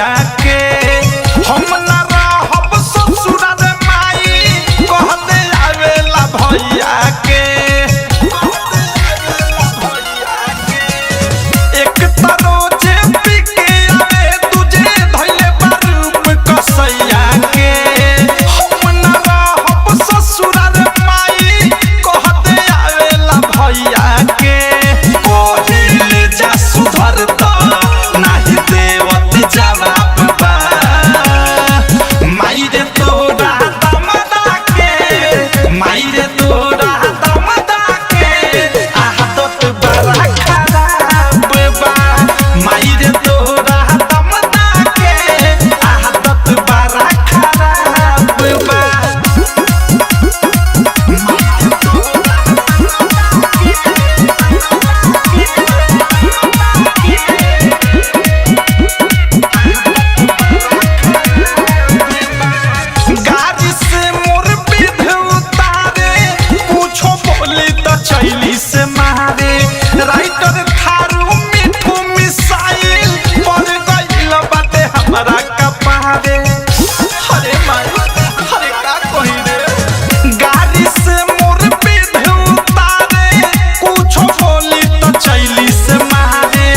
कसैया के हम ना रहब ससुर रे माई कह दे आवेला भैया के एक तरोजे पिके आवे तुझे धैले बारूप कसैया के हम ना रहब ससुर रे माई कह दे आवेला भैया के कोहिल जा सुधर तो नाही देवत जवाब बा माई रे तोरा दमदा के माई रे तोरा दमदा के आदत बड़ा खराब बा माई रे तोरा दमदा के आदत बड़ा खराब बा गाड़ी से मोर विध उतारे कुछो बोली तो चैली से मारे राइटर थारू मिठू मिसाइल पर गइल बाटे हमरा कपारे अरे माई अरे का कहि रे गाड़ी से मोर विध उतारे कुछो बोली तो चैली से मारे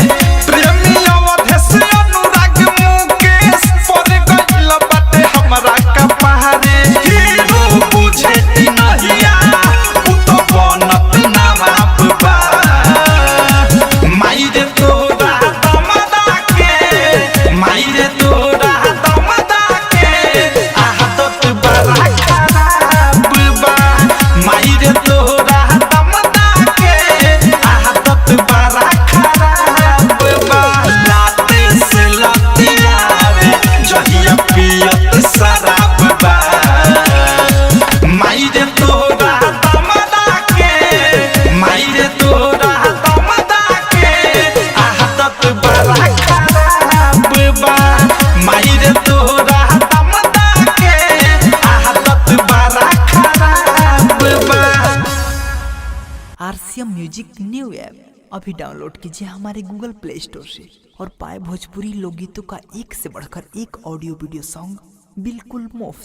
प्रेमी अवधे से अनुराग मुकेश पर गइल बाटे हमरा कपारे हीरो बुझे नहिया उ तो बनत ना बाप बा माई रे तोरा दमदा के माई रे तोरा दमदा के आदत बड़ा खराब बा माई रे तोरा दमदा के आदत बड़ा खराब बा लाते से लतियावे जहिया पियत शराब बा माई रे तोरा दमदा के माई रे तोरा दमदा के आदत बड़ा खराब बा माई रे तोरा दमदा के आदत बड़ा खराब बा। आरसीएम म्यूजिक न्यू ऐप अभी डाउनलोड कीजिए हमारे गूगल प्ले स्टोर से और पाए भोजपुरी लोकगीतों का एक से बढ़कर एक ऑडियो वीडियो सॉन्ग बिल्कुल मुफ्त।